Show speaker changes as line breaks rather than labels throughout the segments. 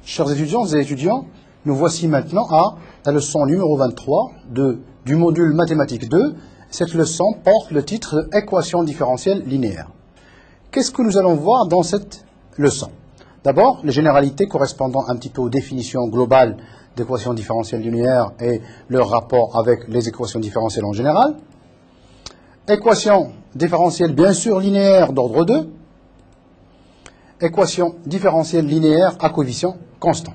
Chers étudiants et étudiants, nous voici maintenant à la leçon numéro 23 du module mathématiques 2. Cette leçon porte le titre « Équation différentielle linéaire ». Qu'est-ce que nous allons voir dans cette leçon? D'abord, les généralités correspondant un petit peu aux définitions globales d'équations différentielles linéaires et leur rapport avec les équations différentielles en général. Équation différentielle bien sûr linéaire d'ordre 2. Équation différentielle linéaire à coefficient constant.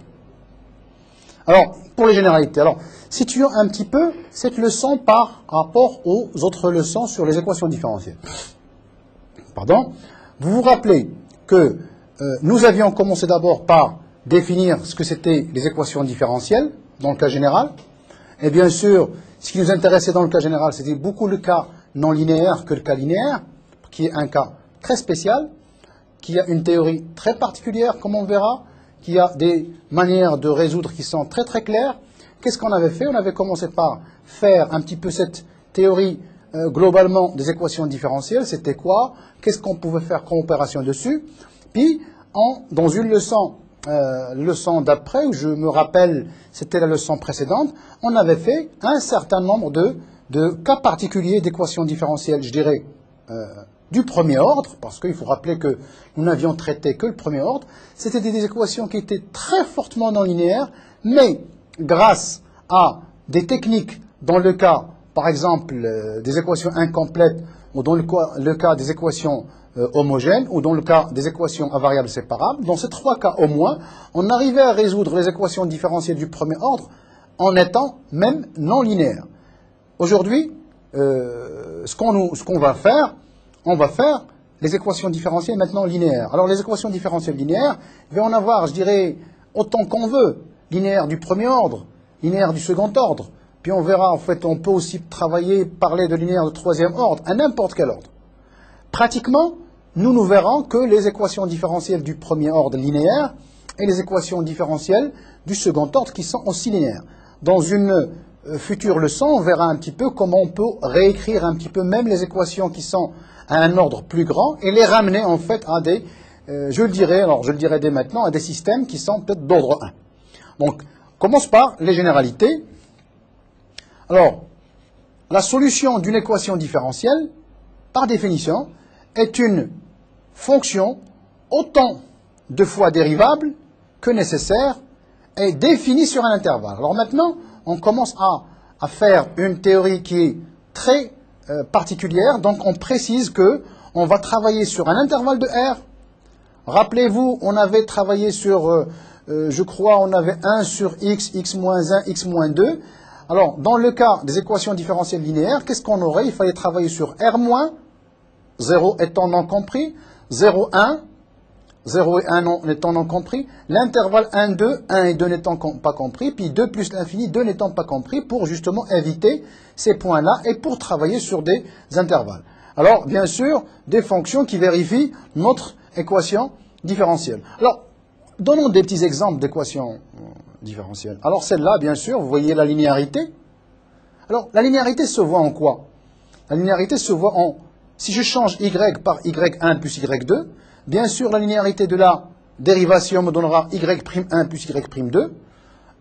Alors, pour les généralités, situons un petit peu cette leçon par rapport aux autres leçons sur les équations différentielles. Pardon. Vous vous rappelez que nous avions commencé d'abord par définir ce que c'était les équations différentielles dans le cas général. Et bien sûr, ce qui nous intéressait dans le cas général, c'était beaucoup le cas non linéaire que le cas linéaire, qui est un cas très spécial, qui a une théorie très particulière, comme on verra, qui a des manières de résoudre qui sont très très claires. Qu'est-ce qu'on avait fait? On avait commencé par faire un petit peu cette théorie globalement des équations différentielles. C'était quoi? Qu'est-ce qu'on pouvait faire comme opération dessus? Puis, dans une leçon d'après, où je me rappelle, c'était la leçon précédente, on avait fait un certain nombre de cas particuliers d'équations différentielles, je dirais, du premier ordre, parce qu'il faut rappeler que nous n'avions traité que le premier ordre. C'était des équations qui étaient très fortement non linéaires, mais grâce à des techniques, dans le cas, par exemple, des équations incomplètes, ou dans le cas des équations homogènes, ou dans le cas des équations à variables séparables, dans ces trois cas au moins, on arrivait à résoudre les équations différentielles du premier ordre en étant même non linéaires. Aujourd'hui, ce qu'on va faire, on va faire les équations différentielles maintenant linéaires. Alors les équations différentielles linéaires, il va en avoir, je dirais, autant qu'on veut. Linéaire du premier ordre, linéaire du second ordre. Puis on verra, en fait, on peut aussi parler de linéaire de troisième ordre, à n'importe quel ordre. Pratiquement, nous verrons que les équations différentielles du premier ordre linéaire et les équations différentielles du second ordre qui sont aussi linéaires. Dans une future leçon, on verra un petit peu comment on peut réécrire un petit peu même les équations qui sont à un ordre plus grand et les ramener en fait à des, je le dirai dès maintenant, à des systèmes qui sont peut-être d'ordre 1. Donc, on commence par les généralités. Alors, la solution d'une équation différentielle, par définition, est une fonction autant de fois dérivable que nécessaire et définie sur un intervalle. Alors maintenant, on commence à faire une théorie qui est très particulière. Donc on précise que on va travailler sur un intervalle de R. Rappelez-vous, on avait travaillé sur, je crois, on avait 1 sur x, x-1, x-2. Alors, dans le cas des équations différentielles linéaires, qu'est-ce qu'on aurait? Il fallait travailler sur R-, 0 étant non compris, 0, 1, 0 et 1 étant non compris, l'intervalle 1, 2, 1 et 2 n'étant pas compris, puis 2 plus l'infini, 2 n'étant pas compris, pour justement éviter ces points-là et pour travailler sur des intervalles. Alors, bien sûr, des fonctions qui vérifient notre équation différentielle. Alors, donnons des petits exemples d'équations différentielles. Alors, celle-là, bien sûr, vous voyez la linéarité. Alors, la linéarité se voit en quoi? La linéarité se voit en, si je change y par y1 plus y2, bien sûr, la linéarité de la dérivation me donnera y'1 plus y'2,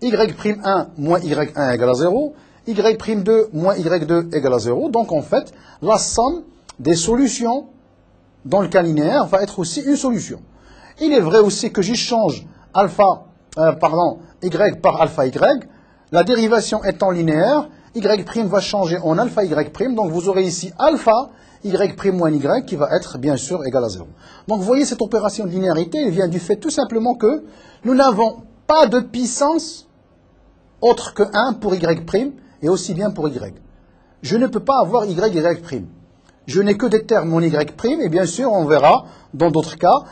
y'1 moins y1 égale à 0, y'2 moins y2 égale à 0. Donc, en fait, la somme des solutions dans le cas linéaire va être aussi une solution. Il est vrai aussi que j'y change y par alpha y, la dérivation étant linéaire, y' va changer en alpha y', donc vous aurez ici alpha y' moins y qui va être bien sûr égal à 0. Donc vous voyez cette opération de linéarité, elle vient du fait tout simplement que nous n'avons pas de puissance autre que 1 pour y' et aussi bien pour y. Je ne peux pas avoir y'. Je n'ai que des termes en y', et bien sûr on verra dans d'autres cas,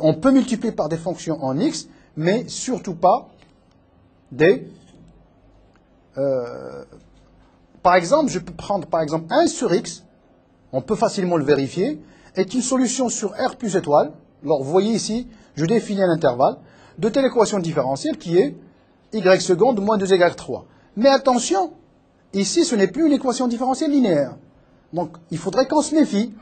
on peut multiplier par des fonctions en x, mais surtout pas des... par exemple, je peux prendre par exemple 1 sur x, on peut facilement le vérifier, est une solution sur R plus étoile. Alors vous voyez ici, je définis un intervalle de telle équation différentielle qui est y seconde moins 2y3. Mais attention, ici ce n'est plus une équation différentielle linéaire. Donc il faudrait qu'on se méfie.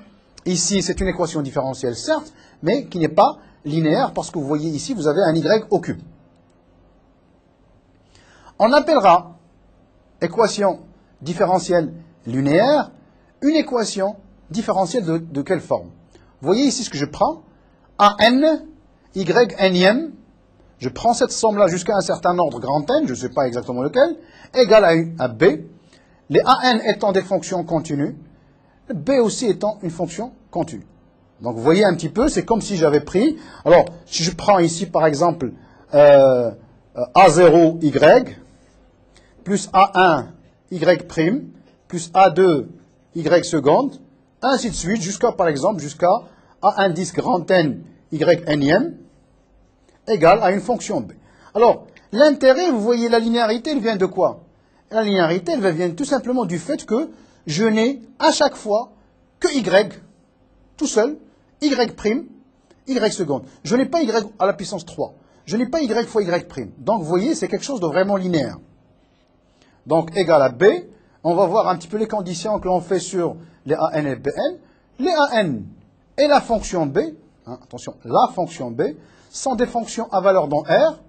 Ici c'est une équation différentielle certes, mais qui n'est pas linéaire parce que vous voyez ici vous avez un y au cube. On appellera équation différentielle linéaire une équation différentielle de quelle forme? Vous voyez ici ce que je prends. AN, Y nème, je prends cette somme-là jusqu'à un certain ordre grand N, je ne sais pas exactement lequel, égale à B, les AN étant des fonctions continues, B aussi étant une fonction continue. Donc vous voyez un petit peu, c'est comme si j'avais pris, alors si je prends ici par exemple A0, Y, plus A1, Y', plus A2, Y seconde, ainsi de suite, jusqu'à par exemple, jusqu'à A1 10 grand N, Y nème, égale à une fonction B. Alors, l'intérêt, vous voyez, la linéarité, elle vient de quoi? La linéarité, elle vient tout simplement du fait que je n'ai à chaque fois que Y, tout seul, Y', Y seconde. Je n'ai pas Y à la puissance 3. Je n'ai pas Y fois Y'. Donc, vous voyez, c'est quelque chose de vraiment linéaire. Donc, égal à B, on va voir un petit peu les conditions que l'on fait sur les AN et BN. Les AN et la fonction B, attention, la fonction B, sont des fonctions à valeur dans R.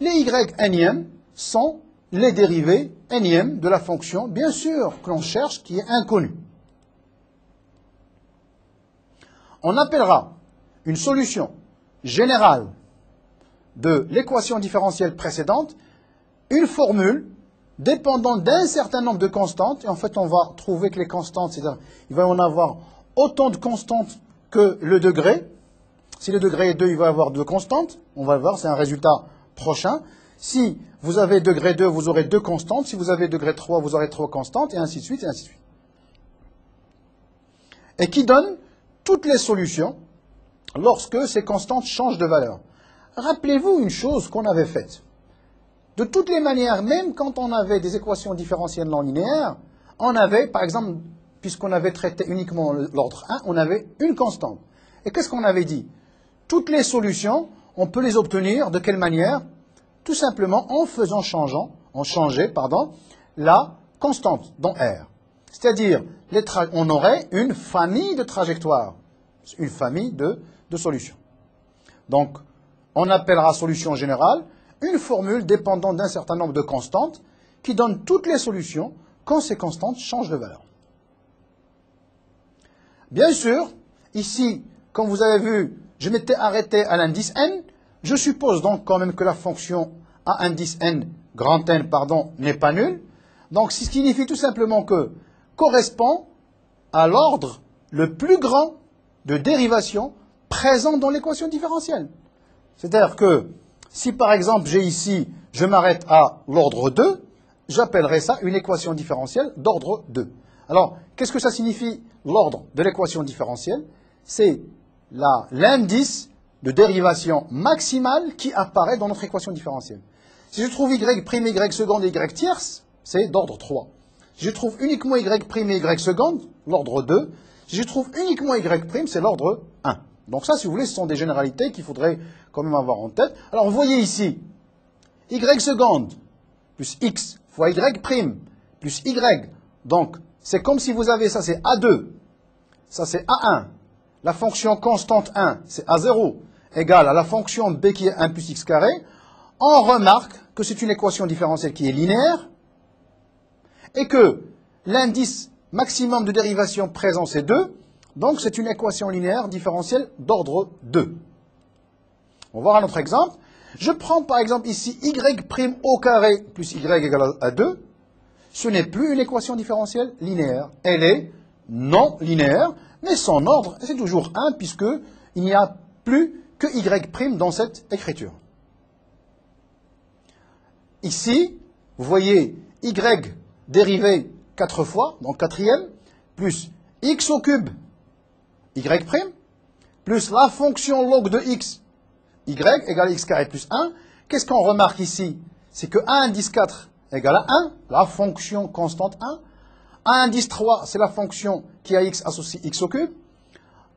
Les Y nème sont les dérivés nème de la fonction, bien sûr, que l'on cherche, qui est inconnue. On appellera une solution générale de l'équation différentielle précédente une formule dépendant d'un certain nombre de constantes. Et en fait, on va trouver que les constantes, c'est-à-dire il va y en avoir autant de constantes que le degré. Si le degré est 2, il va y avoir 2 constantes. On va le voir, c'est un résultat prochain. Si vous avez degré 2, vous aurez 2 constantes. Si vous avez degré 3, vous aurez 3 constantes, et ainsi de suite, et ainsi de suite. Et qui donne toutes les solutions lorsque ces constantes changent de valeur. Rappelez-vous une chose qu'on avait faite. De toutes les manières, même quand on avait des équations différentielles non linéaires, on avait, par exemple, puisqu'on avait traité uniquement l'ordre 1, on avait une constante. Et qu'est-ce qu'on avait dit? Toutes les solutions, on peut les obtenir de quelle manière? Tout simplement en faisant changer la constante dans R. C'est-à-dire, on aurait une famille de trajectoires, une famille de solutions. Donc, on appellera solution générale une formule dépendant d'un certain nombre de constantes qui donne toutes les solutions quand ces constantes changent de valeur. Bien sûr, ici, comme vous avez vu, je m'étais arrêté à l'indice n. Je suppose donc quand même que la fonction à indice n, grand N, n'est pas nulle. Donc, ce qui signifie tout simplement que correspond à l'ordre le plus grand de dérivation présent dans l'équation différentielle. C'est-à-dire que si par exemple j'ai ici, je m'arrête à l'ordre 2, j'appellerai ça une équation différentielle d'ordre 2. Alors, qu'est-ce que ça signifie l'ordre de l'équation différentielle? C'est l'indice de dérivation maximale qui apparaît dans notre équation différentielle. Si je trouve y', y seconde et y tierce, c'est d'ordre 3. Si je trouve uniquement y', et y seconde, l'ordre 2. Si je trouve uniquement y', c'est l'ordre 1. Donc ça, si vous voulez, ce sont des généralités qu'il faudrait quand même avoir en tête. Alors, vous voyez ici, y seconde plus x fois y' plus y. Donc, c'est comme si vous avez ça, c'est A2. Ça, c'est A1. La fonction constante 1, c'est A0, égale à la fonction b qui est 1 plus x carré. On remarque que c'est une équation différentielle qui est linéaire et que l'indice maximum de dérivation présent, c'est 2. Donc, c'est une équation linéaire différentielle d'ordre 2. On va voir un autre exemple. Je prends par exemple ici y' au carré plus y égale à 2. Ce n'est plus une équation différentielle linéaire. Elle est non linéaire, mais son ordre, c'est toujours 1 puisqu'il n'y a plus que y' dans cette écriture. Ici, vous voyez y dérivé 4 fois, donc quatrième, plus x au cube y', plus la fonction log de x, y égale x carré plus 1. Qu'est-ce qu'on remarque ici? C'est que a indice 4 égale à 1, la fonction constante 1. A indice 3, c'est la fonction qui a x associé x au cube.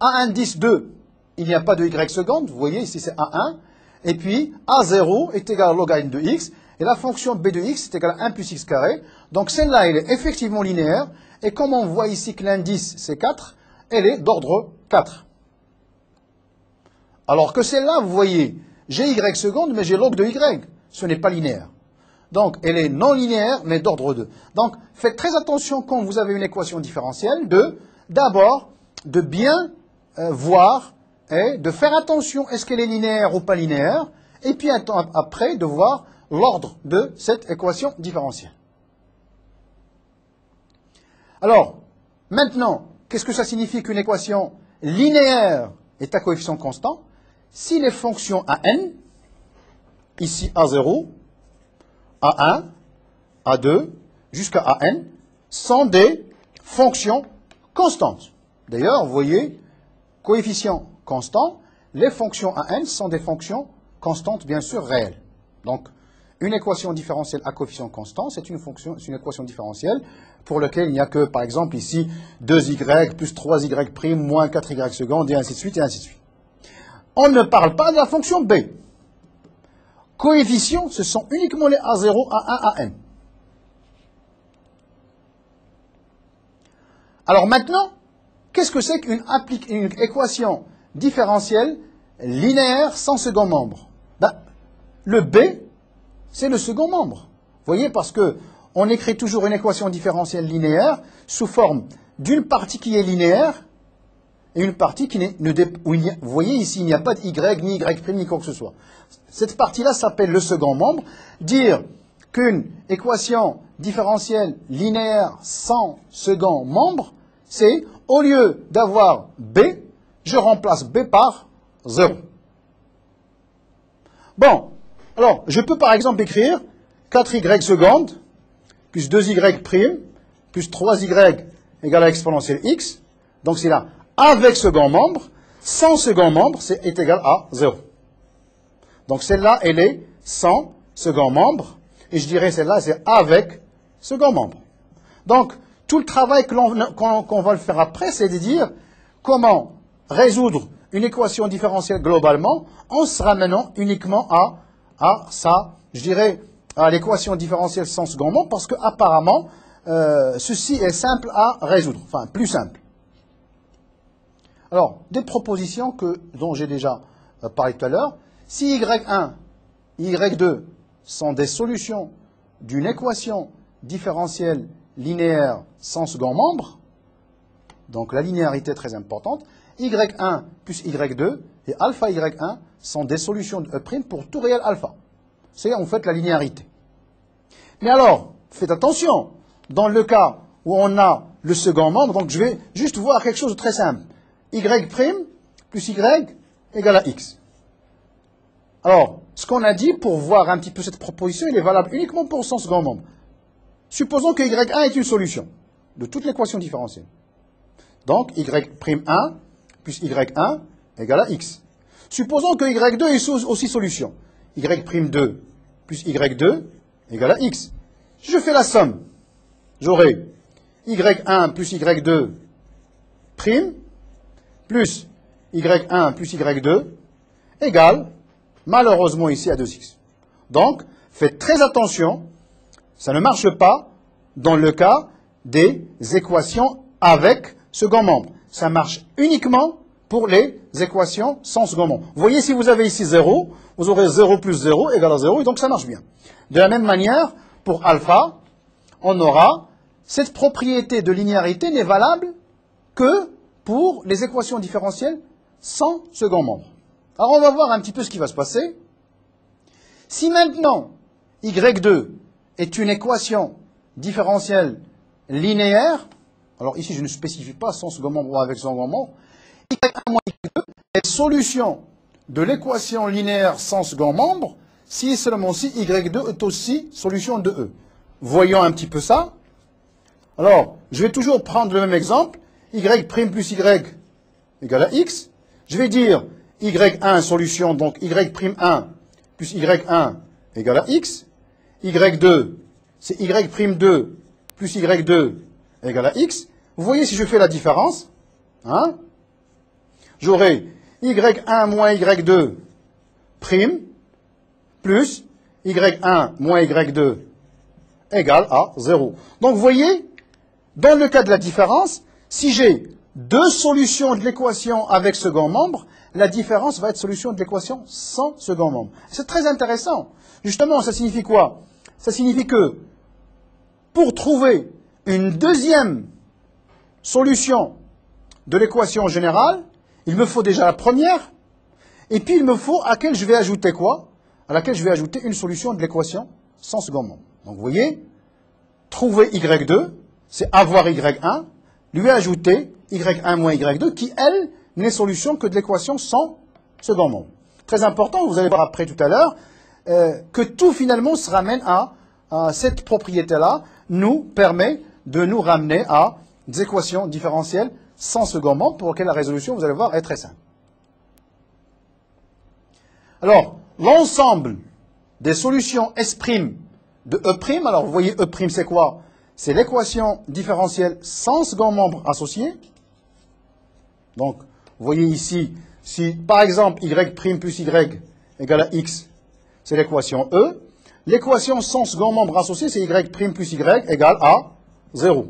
A indice 2, il n'y a pas de y seconde, vous voyez ici c'est A1. Et puis A0 est égal à log de x, et la fonction b de x est égale à 1 plus x carré. Donc celle-là, elle est effectivement linéaire, et comme on voit ici que l'indice c'est 4, elle est d'ordre 4. Alors que celle-là, vous voyez, j'ai y seconde, mais j'ai log de y. Ce n'est pas linéaire. Donc, elle est non linéaire, mais d'ordre 2. Donc, faites très attention quand vous avez une équation différentielle d'abord, de bien voir et de faire attention, est-ce qu'elle est linéaire ou pas linéaire, et puis après, de voir l'ordre de cette équation différentielle. Alors, maintenant, qu'est-ce que ça signifie qu'une équation linéaire est à coefficient constant? Si les fonctions à n, ici A0, A1, A2, jusqu'à AN, sont des fonctions constantes. D'ailleurs, vous voyez, coefficient constant, les fonctions à n sont des fonctions constantes, bien sûr, réelles. Donc, une équation différentielle à coefficient constant, c'est une équation différentielle pour laquelle il n'y a que, par exemple, ici, 2y plus 3y' moins 4y secondes, et ainsi de suite, et ainsi de suite. On ne parle pas de la fonction b. Coefficients, ce sont uniquement les A0, A1, AN. Alors maintenant, qu'est-ce que c'est qu'une équation différentielle linéaire sans second membre? Ben, le B, c'est le second membre. Vous voyez, parce que on écrit toujours une équation différentielle linéaire sous forme d'une partie qui est linéaire et une partie qui n'est... Vous voyez ici, il n'y a pas de y, ni y', ni quoi que ce soit. Cette partie-là s'appelle le second membre. Dire qu'une équation différentielle linéaire sans second membre, c'est, au lieu d'avoir b, je remplace b par 0. Bon, alors, je peux par exemple écrire 4y secondes plus 2y' plus 3y égale à exponentielle x. Donc c'est là, avec second membre, sans second membre, est égal à 0. Donc celle-là, elle est sans second membre. Et je dirais celle-là, c'est avec second membre. Donc, tout le travail qu'on va le faire après, c'est de dire comment résoudre une équation différentielle globalement en se ramenant uniquement à ça, je dirais, à l'équation différentielle sans second membre, parce qu'apparemment, ceci est simple à résoudre, enfin, plus simple. Alors, des propositions dont j'ai déjà parlé tout à l'heure. Si y1 et y2 sont des solutions d'une équation différentielle linéaire sans second membre, donc la linéarité est très importante, y1 plus y2 et alpha y1 sont des solutions de E' pour tout réel alpha. C'est en fait la linéarité. Mais alors, faites attention, dans le cas où on a le second membre, donc je vais juste voir quelque chose de très simple. Y' plus y égale à x. Alors, ce qu'on a dit pour voir un petit peu cette proposition, il est valable uniquement pour son second membre. Supposons que y1 est une solution de toute l'équation différentielle. Donc, y'1 plus y1 égale à x. Supposons que y2 est aussi solution. y'2 plus y2 égale à x. Je fais la somme. J'aurai y1 plus y2 prime plus y1 plus y2 égale, malheureusement ici, à 2x. Donc, faites très attention, ça ne marche pas dans le cas des équations avec second membre. Ça marche uniquement pour les équations sans second membre. Vous voyez, si vous avez ici 0, vous aurez 0 plus 0 égale à 0, et donc ça marche bien. De la même manière, pour alpha, on aura cette propriété de linéarité n'est valable que pour les équations différentielles sans second membre. Alors on va voir un petit peu ce qui va se passer. Si maintenant y2 est une équation différentielle linéaire, alors ici je ne spécifie pas sans second membre ou avec second membre, y1 moins y2 est solution de l'équation linéaire sans second membre si et seulement si y2 est aussi solution de E. Voyons un petit peu ça. Alors, je vais toujours prendre le même exemple. Y' plus y égale à x. Je vais dire y1 solution, donc y'1 plus y1 égale à x. y2, c'est y'2 plus y2 égale à x. Vous voyez si je fais la différence, hein, j'aurai y1 moins y2 prime plus y1 moins y2 égale à 0. Donc vous voyez, dans le cas de la différence, si j'ai deux solutions de l'équation avec second membre, la différence va être solution de l'équation sans second membre. C'est très intéressant. Justement, ça signifie quoi? Ça signifie que pour trouver une deuxième solution de l'équation générale, il me faut déjà la première, et puis il me faut à laquelle je vais ajouter quoi? À laquelle je vais ajouter une solution de l'équation sans second membre. Donc vous voyez, trouver y2, c'est avoir y1, lui ajouter y1 moins y2, qui, elle, n'est solution que de l'équation sans second membre. Très important, vous allez voir après tout à l'heure, que tout finalement se ramène à cette propriété-là, nous permet de nous ramener à des équations différentielles sans second membre, pour lesquelles la résolution, vous allez voir, est très simple. Alors, l'ensemble des solutions S' de E', alors vous voyez E' c'est quoi? C'est l'équation différentielle sans second membre associé. Donc, vous voyez ici, si par exemple y' plus y égale à x, c'est l'équation E. L'équation sans second membre associé, c'est y' plus y égale à 0.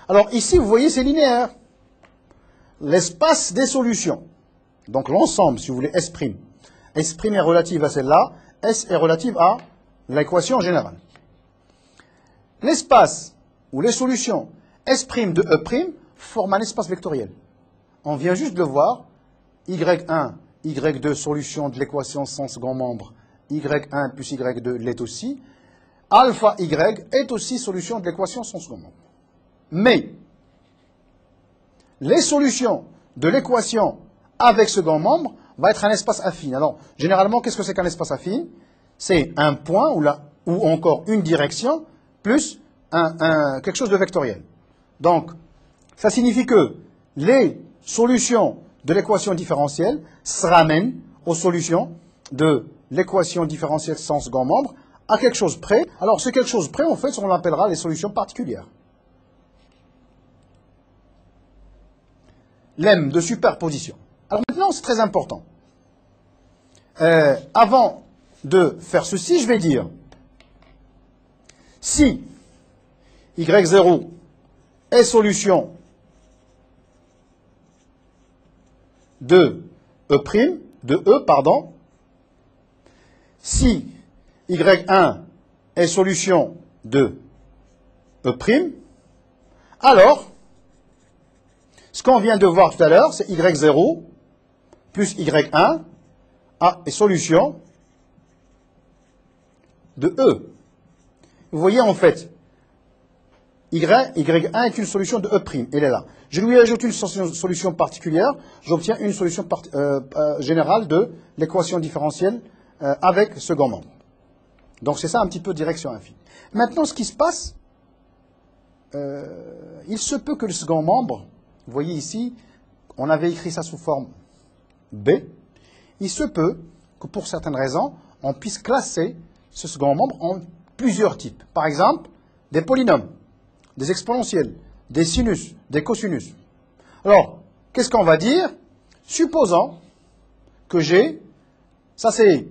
Alors ici, vous voyez, c'est linéaire. L'espace des solutions, donc l'ensemble, si vous voulez, S'. S' est relative à celle-là, S est relative à l'équation générale. L'espace, ou les solutions S' de E' forment un espace vectoriel. On vient juste de le voir, y1, y2, solution de l'équation sans second membre, y1 plus y2 l'est aussi. Alpha y est aussi solution de l'équation sans second membre. Mais, les solutions de l'équation avec second membre va être un espace affine. Alors, généralement, qu'est-ce que c'est qu'un espace affine? C'est un point ou encore une direction plus quelque chose de vectoriel. Donc, ça signifie que les solutions de l'équation différentielle se ramènent aux solutions de l'équation différentielle sans second membre à quelque chose près. Alors, ce quelque chose près, en fait, on l'appellera les solutions particulières. Lemme de superposition. Alors maintenant, c'est très important. Avant de faire ceci, je vais dire, si y0 est solution de E', si y1 est solution de E', alors, ce qu'on vient de voir tout à l'heure, c'est y0 plus y1 est solution de E. Vous voyez en fait, y1 est une solution de E', elle est là. Je lui ajoute une solution particulière, j'obtiens une solution générale de l'équation différentielle avec second membre. Donc c'est ça un petit peu direction infime. Maintenant, ce qui se passe, il se peut que le second membre, vous voyez ici, on avait écrit ça sous forme B, il se peut que pour certaines raisons, on puisse classer ce second membre en plusieurs types. Par exemple, des polynômes, des exponentiels, des sinus, des cosinus. Alors, qu'est-ce qu'on va dire? Supposons que j'ai, ça c'est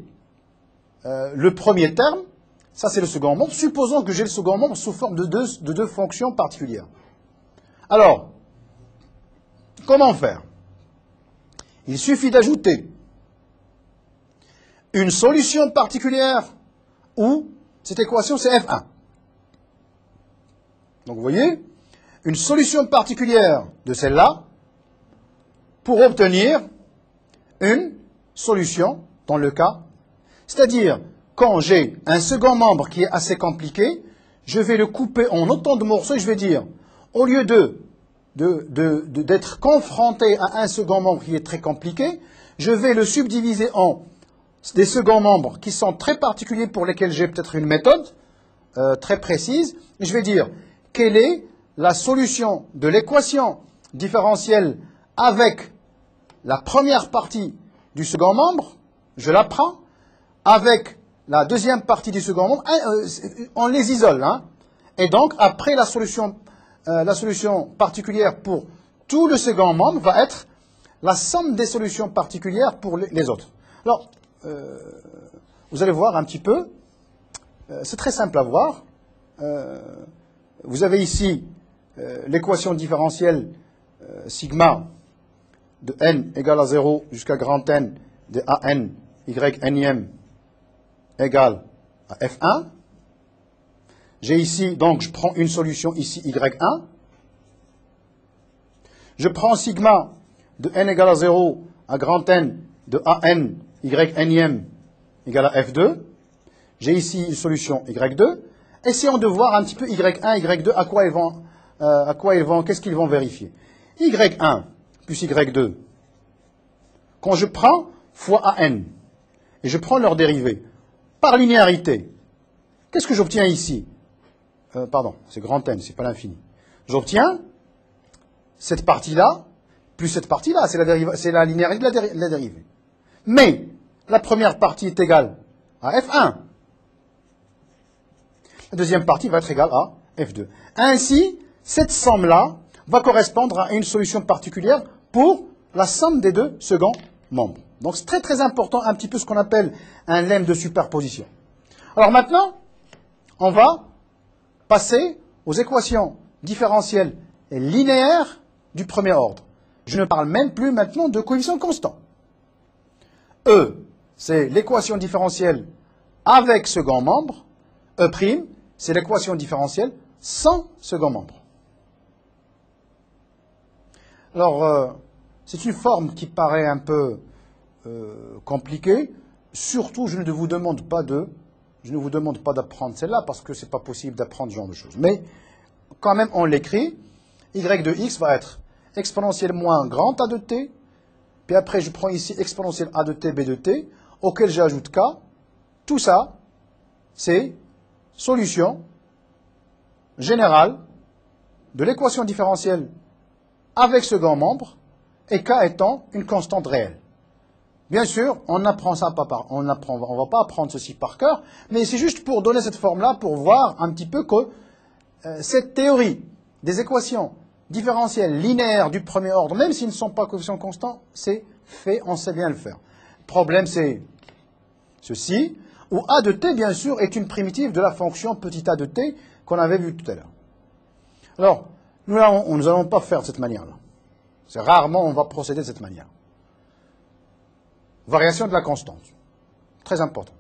le premier terme, ça c'est le second membre. Supposons que j'ai le second membre sous forme de deux fonctions particulières. Alors, comment faire? Il suffit d'ajouter une solution particulière où cette équation c'est F1. Donc vous voyez, une solution particulière de celle-là pour obtenir une solution dans le cas. C'est-à-dire, quand j'ai un second membre qui est assez compliqué, je vais le couper en autant de morceaux et je vais dire, au lieu d'être confronté à un second membre qui est très compliqué, je vais le subdiviser en des seconds membres qui sont très particuliers pour lesquels j'ai peut-être une méthode très précise. Et je vais dire, quelle est la solution de l'équation différentielle avec la première partie du second membre? Je la prends. Avec la deuxième partie du second membre, on les isole. Hein. Et donc, après, la solution particulière pour tout le second membre va être la somme des solutions particulières pour les autres. Alors, vous allez voir un petit peu, c'est très simple à voir. Vous avez ici l'équation différentielle sigma de n égale à 0 jusqu'à grand N de an y nième égale à F1. J'ai ici, donc je prends une solution ici, Y1. Je prends sigma de n égale à 0 à grand N de AN, YNième égale à F2. J'ai ici une solution Y2. Essayons de voir un petit peu Y1, Y2, qu'est-ce qu'ils vont vérifier. Y1 plus Y2, quand je prends fois AN, et je prends leur dérivée, par linéarité, qu'est-ce que j'obtiens ici? Pardon, c'est grand N, c'est pas l'infini. J'obtiens cette partie-là, plus cette partie-là, c'est la linéarité de la dérivée. Mais, la première partie est égale à F1. La deuxième partie va être égale à F2. Ainsi, cette somme-là va correspondre à une solution particulière pour la somme des deux seconds membres. Donc, c'est très très important, un petit peu ce qu'on appelle un lemme de superposition. Alors maintenant, on va passer aux équations différentielles et linéaires du premier ordre. Je ne parle même plus maintenant de coefficient constant. E, c'est l'équation différentielle avec second membre. E', c'est l'équation différentielle sans second membre. Alors, c'est une forme qui paraît un peu compliquée. Surtout, je ne vous demande pas d'apprendre celle-là parce que ce n'est pas possible d'apprendre ce genre de choses. Mais quand même, on l'écrit. Y de x va être exponentielle moins grand A de t. Puis après, je prends ici exponentielle A de t, B de t, auquel j'ajoute k. Tout ça, c'est solution générale de l'équation différentielle avec second membre, et k étant une constante réelle. Bien sûr, on apprend ça on va pas apprendre ceci par cœur, mais c'est juste pour donner cette forme-là, pour voir un petit peu que cette théorie des équations différentielles linéaires du premier ordre, même s'ils ne sont pas coefficients constants, c'est fait, on sait bien le faire. Le problème, c'est ceci, où a de t, bien sûr, est une primitive de la fonction petit a de t qu'on avait vu tout à l'heure. Alors, nous n'allons pas faire de cette manière-là. C'est rarement on va procéder de cette manière. Variation de la constante. Très important.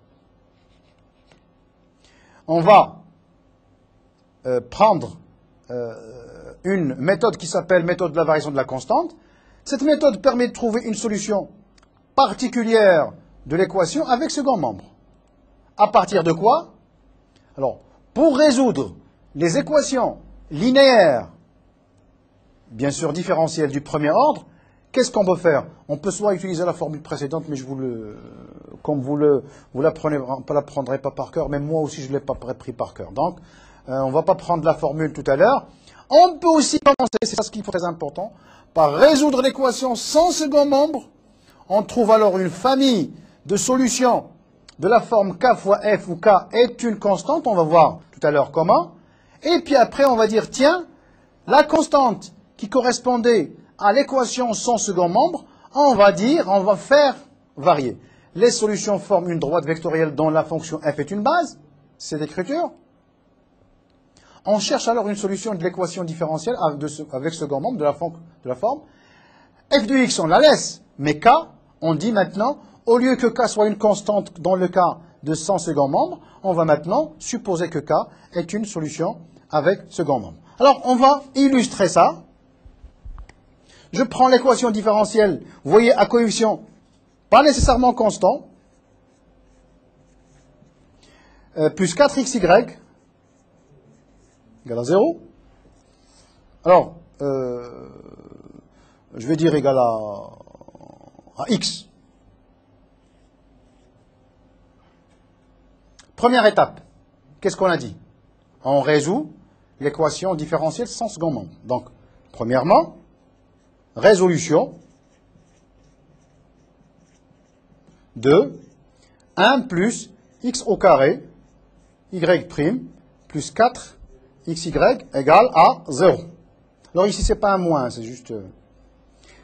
On va prendre une méthode qui s'appelle méthode de la variation de la constante. Cette méthode permet de trouver une solution particulière de l'équation avec second membre. À partir de quoi? Alors, pour résoudre les équations linéaires, bien sûr différentielles du premier ordre, qu'est-ce qu'on peut faire? On peut soit utiliser la formule précédente, mais comme vous l'apprendrez pas par cœur, même moi aussi je ne l'ai pas pris par cœur. Donc, on ne va pas prendre la formule tout à l'heure. On peut aussi commencer, c'est ça ce qui est très important, par résoudre l'équation sans second membre. On trouve alors une famille de solutions de la forme k fois f, où k est une constante. On va voir tout à l'heure comment. Et puis après, on va dire, tiens, la constante qui correspondait à l'équation sans second membre, on va faire varier. Les solutions forment une droite vectorielle dont la fonction f est une base, c'est d'écriture. On cherche alors une solution de l'équation différentielle avec second membre de la forme f de x, on la laisse, mais k, on dit maintenant, au lieu que k soit une constante dans le cas de sans second membre, on va maintenant supposer que k est une solution avec second membre. Alors, on va illustrer ça. Je prends l'équation différentielle, vous voyez, à coefficient pas nécessairement constant, plus 4xy égale à 0. Alors, je vais dire égal à x. Première étape, qu'est-ce qu'on a dit? On résout l'équation différentielle sans second membre. Donc, premièrement, résolution de 1 plus x au carré, y' plus 4xy égale à 0. Alors ici, ce n'est pas un moins, c'est juste...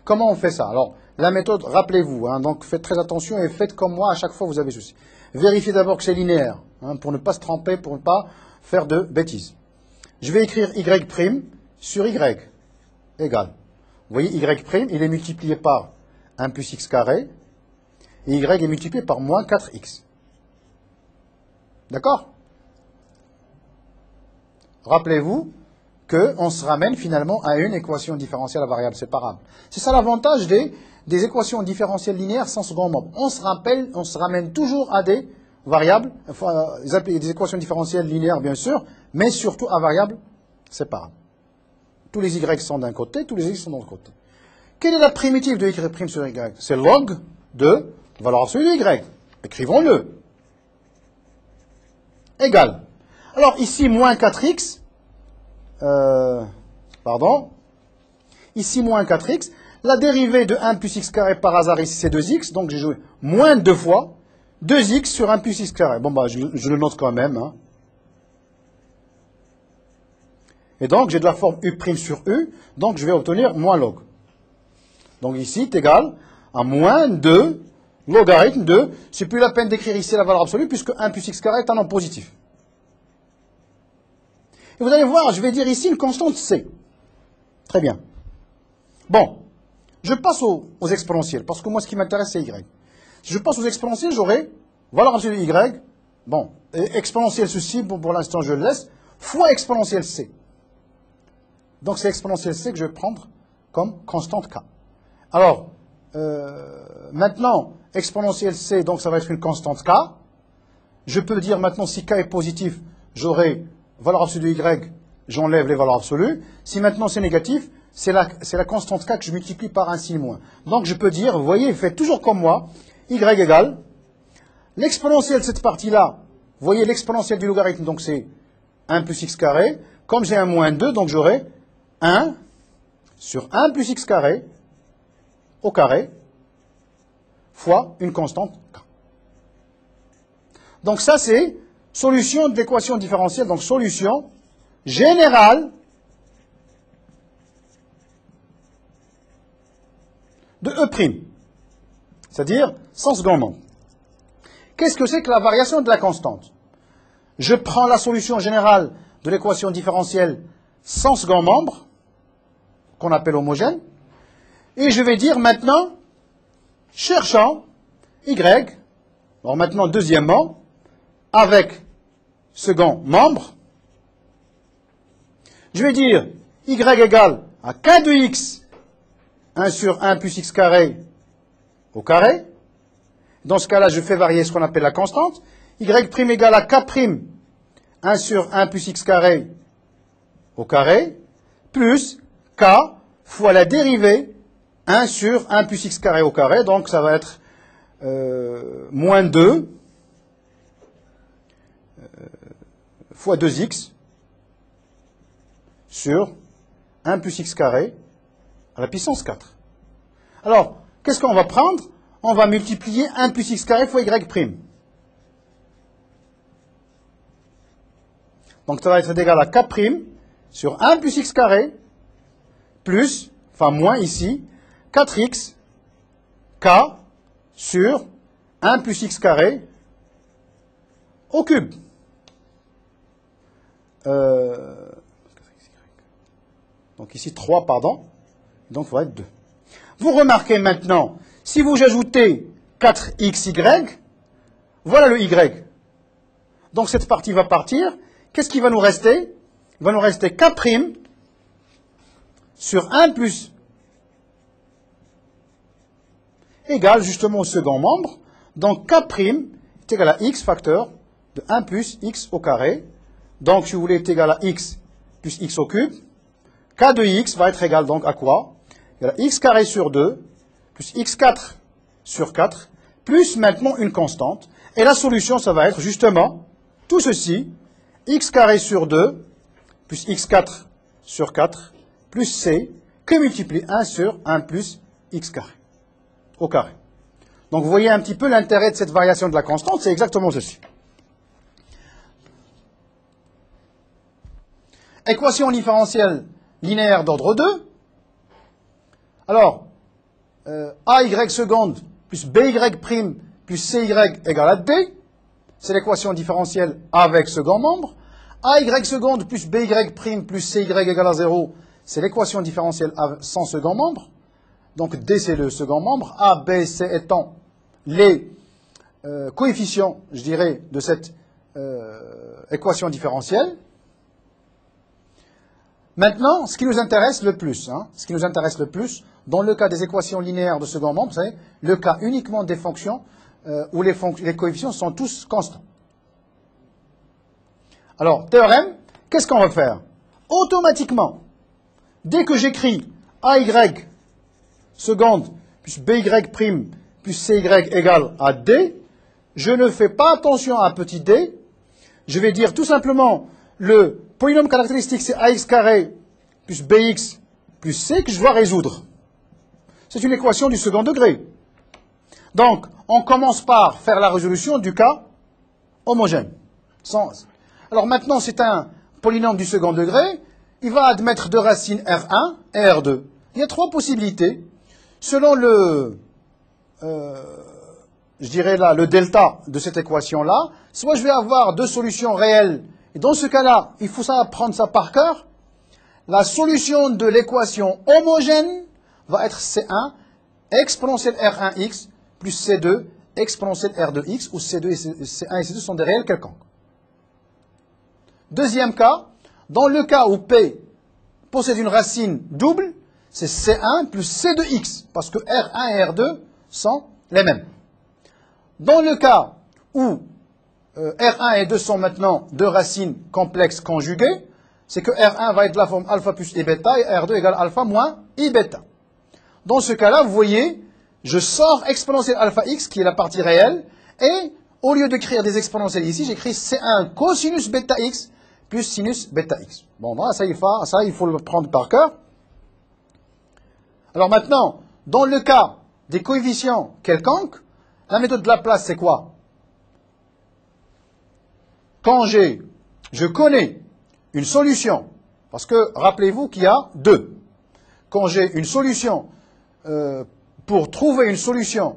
Comment on fait ça? Alors, la méthode, rappelez-vous, donc faites très attention et faites comme moi, à chaque fois vous avez ceci. Vérifiez d'abord que c'est linéaire, pour ne pas se tromper, pour ne pas faire de bêtises. Je vais écrire y' sur y égale. Vous voyez, y', il est multiplié par 1 plus x carré, et y est multiplié par moins 4x. D'accord? Rappelez-vous qu'on se ramène finalement à une équation différentielle à variable séparable. C'est ça l'avantage des équations différentielles linéaires sans second membre. On se ramène toujours à des variables, des équations différentielles linéaires bien sûr, mais surtout à variables séparables. Tous les y sont d'un côté, tous les x sont de l'autre côté. Quelle est la primitive de y' sur y? C'est log de valeur absolue de y. Écrivons-le. Égal. Alors ici, moins 4x, ici moins 4x, la dérivée de 1 plus x carré par hasard ici c'est 2x, donc j'ai joué moins 2 fois 2x sur 1 plus x carré. Bon bah je le note quand même. Hein. Et donc j'ai de la forme u' sur u, donc je vais obtenir moins log. Donc ici est égal à moins 2 logarithme de, c'est plus la peine d'écrire ici la valeur absolue puisque 1 plus x carré est un nombre positif. Et vous allez voir, je vais dire ici une constante c. Très bien. Bon, je passe aux exponentiels, parce que moi ce qui m'intéresse c'est y. Si je passe aux exponentiels, j'aurai valeur absolue de y, bon, et exponentiel ceci, bon, pour l'instant je le laisse, fois exponentiel c. Donc c'est exponentiel c que je vais prendre comme constante k. Alors, maintenant, exponentiel c, donc ça va être une constante k. Je peux dire maintenant si k est positif, j'aurai valeur absolue de y, j'enlève les valeurs absolues. Si maintenant c'est négatif, c'est la constante k que je multiplie par un signe moins. Donc je peux dire, vous voyez, faites toujours comme moi, y égale, l'exponentielle de cette partie-là, vous voyez l'exponentielle du logarithme, donc c'est 1 plus x carré. Comme j'ai un moins 2, donc j'aurai 1 sur 1 plus x carré au carré fois une constante k. Donc ça c'est solution de l'équation différentielle, donc solution générale de E', c'est-à-dire sans second membre. Qu'est-ce que c'est que la variation de la constante? Je prends la solution générale de l'équation différentielle sans second membre, qu'on appelle homogène, et je vais dire maintenant, cherchant y, alors maintenant deuxièmement, avec second membre, je vais dire y égale à k de x, 1 sur 1 plus x carré au carré. Dans ce cas-là, je fais varier ce qu'on appelle la constante. Y' égale à k', 1 sur 1 plus x carré au carré, plus k fois la dérivée 1 sur 1 plus x carré au carré. Donc ça va être moins 2 fois 2x sur 1 plus x carré à la puissance 4. Alors, qu'est-ce qu'on va prendre? On va multiplier 1 plus x carré fois y'. Donc ça va être égal à k' sur 1 plus x carré plus, enfin moins ici, 4x k sur 1 plus x carré au cube. Donc ici 3, pardon. Donc il va être 2. Vous remarquez maintenant, si vous ajoutez 4xy, voilà le y. Donc cette partie va partir. Qu'est-ce qui va nous rester? Il va nous rester k' sur 1 plus égale justement au second membre. Donc k' est égal à x facteur de 1 plus x au carré. Donc si vous voulez est égal à x plus x au cube. K de x va être égal donc à quoi? Il y a x carré sur 2 plus x4 sur 4 plus maintenant une constante. Et la solution, ça va être justement tout ceci, x carré sur 2 plus x4 sur 4 plus c que multiplie 1 sur 1 plus x carré au carré. Donc vous voyez un petit peu l'intérêt de cette variation de la constante, c'est exactement ceci. Équation différentielle linéaire d'ordre 2. Alors, AY seconde plus BY' plus CY égale à D. C'est l'équation différentielle avec second membre. AY seconde plus BY' plus CY égale à 0. C'est l'équation différentielle sans second membre. Donc D c'est le second membre. A, B, C étant les coefficients, je dirais, de cette équation différentielle. Maintenant, ce qui nous intéresse le plus, dans le cas des équations linéaires de second membre, c'est le cas uniquement des fonctions où les coefficients sont tous constants. Alors, théorème, qu'est-ce qu'on va faire? Automatiquement, dès que j'écris AY seconde plus BY prime plus CY égale à D, je ne fais pas attention à petit d, je vais dire tout simplement le polynôme caractéristique c'est ax carré plus bx plus c que je dois résoudre. C'est une équation du second degré. Donc, on commence par faire la résolution du cas homogène. Alors maintenant, c'est un polynôme du second degré, il va admettre deux racines R1 et R2. Il y a trois possibilités. Selon le, je dirais là, le delta de cette équation-là, soit je vais avoir deux solutions réelles, et dans ce cas-là, il faut prendre ça par cœur. La solution de l'équation homogène va être C1 exponentielle R1x plus C2 exponentielle R2x, où C1 et C2 sont des réels quelconques. Deuxième cas, dans le cas où P possède une racine double, c'est C1 plus C2x, parce que R1 et R2 sont les mêmes. Dans le cas où R1 et 2 sont maintenant deux racines complexes conjuguées, c'est que R1 va être de la forme alpha plus I bêta et R2 égale alpha moins I bêta. Dans ce cas-là, vous voyez, je sors exponentielle alpha x, qui est la partie réelle, et au lieu d'écrire des exponentielles ici, j'écris C1 cosinus bêta x plus sinus bêta x. Bon, voilà, ça, il faut le prendre par cœur. Alors maintenant, dans le cas des coefficients quelconques, la méthode de Laplace, c'est quoi? Quand je connais une solution, parce que rappelez-vous qu'il y a deux. Quand j'ai une solution, pour trouver une solution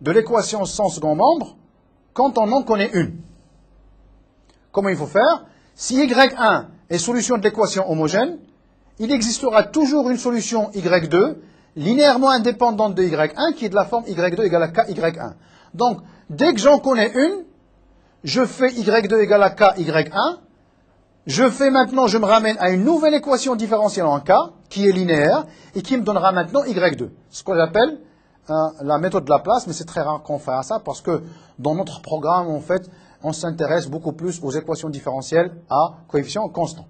de l'équation sans second membre, quand on en connaît une. Comment il faut faire? Si Y1 est solution de l'équation homogène, il existera toujours une solution Y2 linéairement indépendante de Y1 qui est de la forme Y2 égale à KY1. Donc, dès que j'en connais une, je fais Y2 égale à KY1. Je me ramène à une nouvelle équation différentielle en K, qui est linéaire, et qui me donnera maintenant Y2. Ce qu'on appelle la méthode de Laplace, mais c'est très rare qu'on fasse ça, parce que dans notre programme, en fait, on s'intéresse beaucoup plus aux équations différentielles à coefficients constants.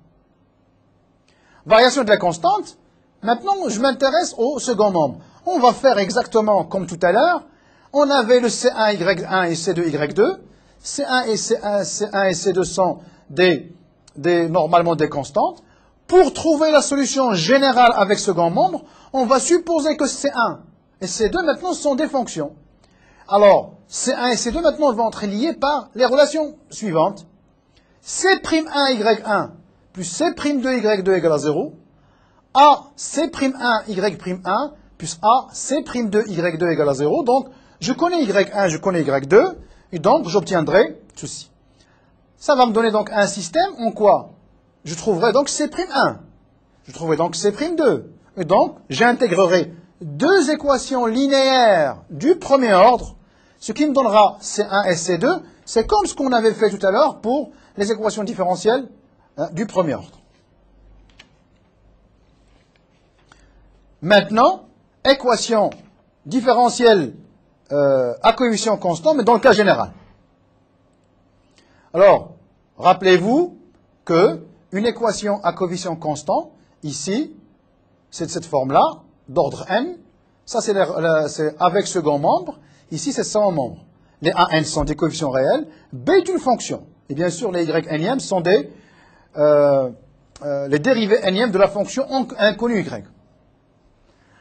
Variation de la constante, maintenant je m'intéresse au second membre. On va faire exactement comme tout à l'heure. On avait le C1Y1 et C2Y2. C1 et C2 sont normalement des constantes. Pour trouver la solution générale avec second membre, on va supposer que C1 et C2 maintenant sont des fonctions. Alors, C1 et C2 maintenant vont être liés par les relations suivantes. C'1Y1 plus C'2Y2 égale à 0. A C'1Y'1 plus A C'2Y2 égale à 0. Donc, je connais Y1, je connais Y2, et donc j'obtiendrai ceci. Ça va me donner donc un système en quoi je trouverai donc C'1. Je trouverai donc C'2. Et donc, j'intégrerai deux équations linéaires du premier ordre, ce qui me donnera C1 et C2. C'est comme ce qu'on avait fait tout à l'heure pour les équations différentielles du premier ordre. Maintenant, équation différentielle à coefficient constant, mais dans le cas général. Alors, rappelez-vous qu'une équation à coefficient constant, ici, c'est de cette forme-là, d'ordre n. Ça, c'est avec second membre. Ici, c'est sans membre. Les an sont des coefficients réels. B est une fonction. Et bien sûr, les yn sont les dérivés nm de la fonction inconnue y.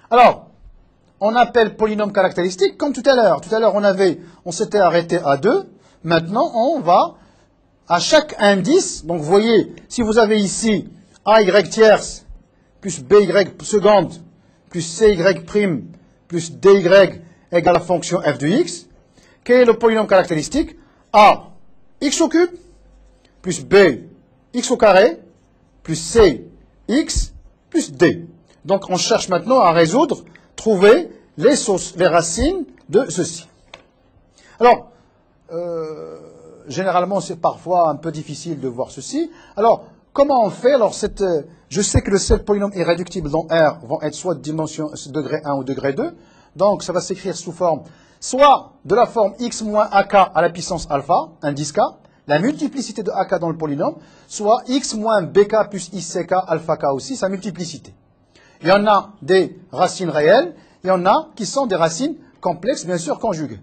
Alors, on appelle polynôme caractéristique comme tout à l'heure. Tout à l'heure, on s'était arrêté à 2. Maintenant, on va à chaque indice. Donc, vous voyez, si vous avez ici AY tierce plus BY seconde plus CY prime plus DY égale à la fonction f de x, quel est le polynôme caractéristique? A, x au cube, plus B, x au carré, plus C, x, plus D. Donc, on cherche maintenant à résoudre, trouver les racines de ceci. Alors, généralement, c'est parfois un peu difficile de voir ceci. Alors, comment on fait? Alors, je sais que le seul polynôme irréductible dans R vont être soit de dimension degré 1 ou degré 2. Donc, ça va s'écrire sous forme, soit de la forme x moins ak à la puissance alpha, indice k, la multiplicité de ak dans le polynôme, soit x moins bk plus ick alpha k aussi, sa multiplicité. Il y en a des racines réelles, il y en a qui sont des racines complexes, bien sûr, conjuguées.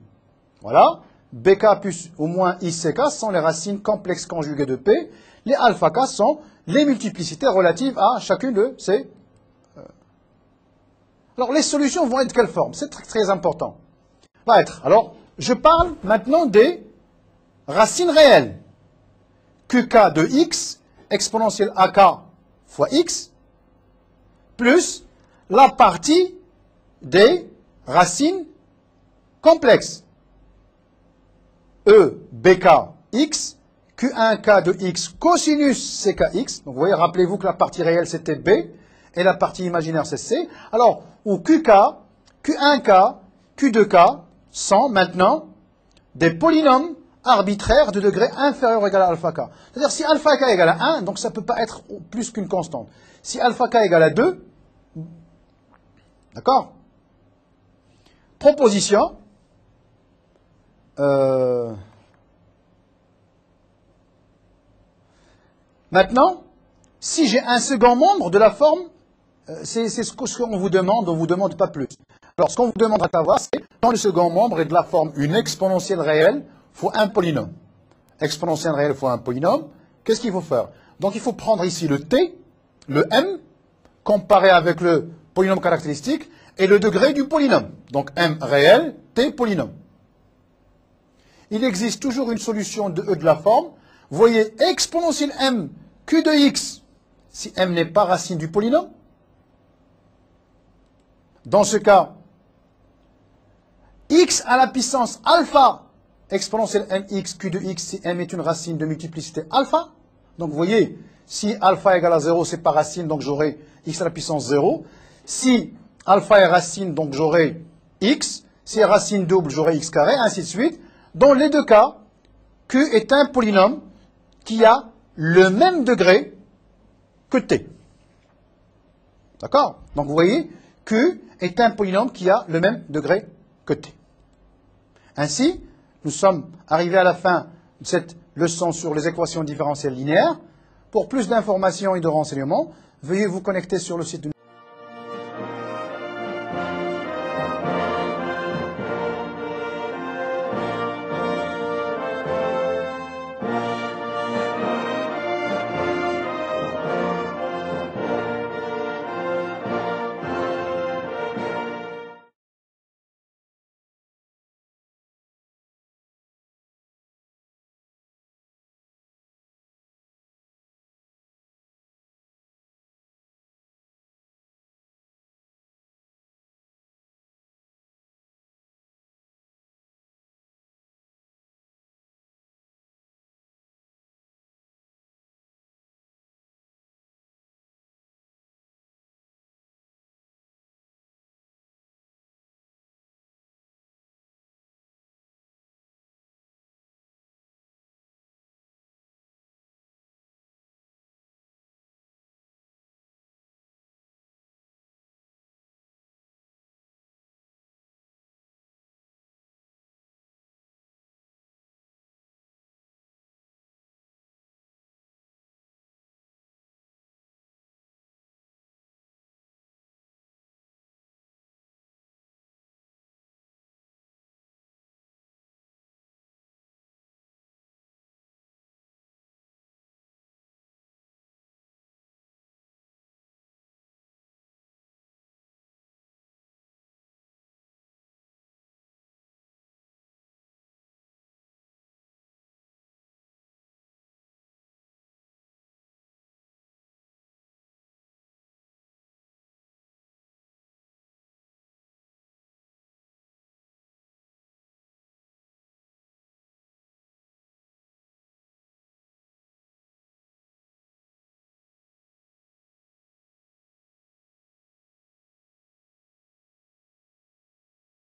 Voilà, bk plus ou moins ick sont les racines complexes conjuguées de p, les alpha k sont les multiplicités relatives à chacune de ces... Alors, les solutions vont être de quelle forme? C'est très, très important. Va être, alors, je parle maintenant des racines réelles. qk de x, exponentielle ak fois x, plus la partie des racines complexes. E, bk, x, q1k de x cosinus ckx. Donc, vous voyez, rappelez-vous que la partie réelle, c'était b, et la partie imaginaire, c'est c. Alors, où qk, q1k, q2k sont maintenant des polynômes arbitraire de degré inférieur ou égal à alpha k. C'est-à-dire, si alpha k égale à 1, donc ça ne peut pas être plus qu'une constante. Si alpha k égale à 2, d'accord? Proposition. Maintenant, si j'ai un second membre de la forme, c'est ce qu'on vous demande, on ne vous demande pas plus. Alors, ce qu'on vous demande à savoir, c'est quand le second membre est de la forme une exponentielle réelle, il faut un polynôme. Exponentielle réelle, il faut un polynôme. Qu'est-ce qu'il faut faire? Donc, il faut prendre ici le t, le m, comparé avec le polynôme caractéristique, et le degré du polynôme. Donc, m réel, t polynôme. Il existe toujours une solution de E de la forme. Vous voyez, exponentielle m, q de x, si m n'est pas racine du polynôme. Dans ce cas, x à la puissance alpha, exponentielle mx, q de x, si m est une racine de multiplicité alpha. Donc vous voyez, si alpha égale à 0, c'est pas racine, donc j'aurai x à la puissance 0. Si alpha est racine, donc j'aurai x. Si est racine double, j'aurai x carré, ainsi de suite. Dans les deux cas, q est un polynôme qui a le même degré que t. D'accord? Donc vous voyez, q est un polynôme qui a le même degré que t. Ainsi, nous sommes arrivés à la fin de cette leçon sur les équations différentielles linéaires. Pour plus d'informations et de renseignements, veuillez vous connecter sur le site de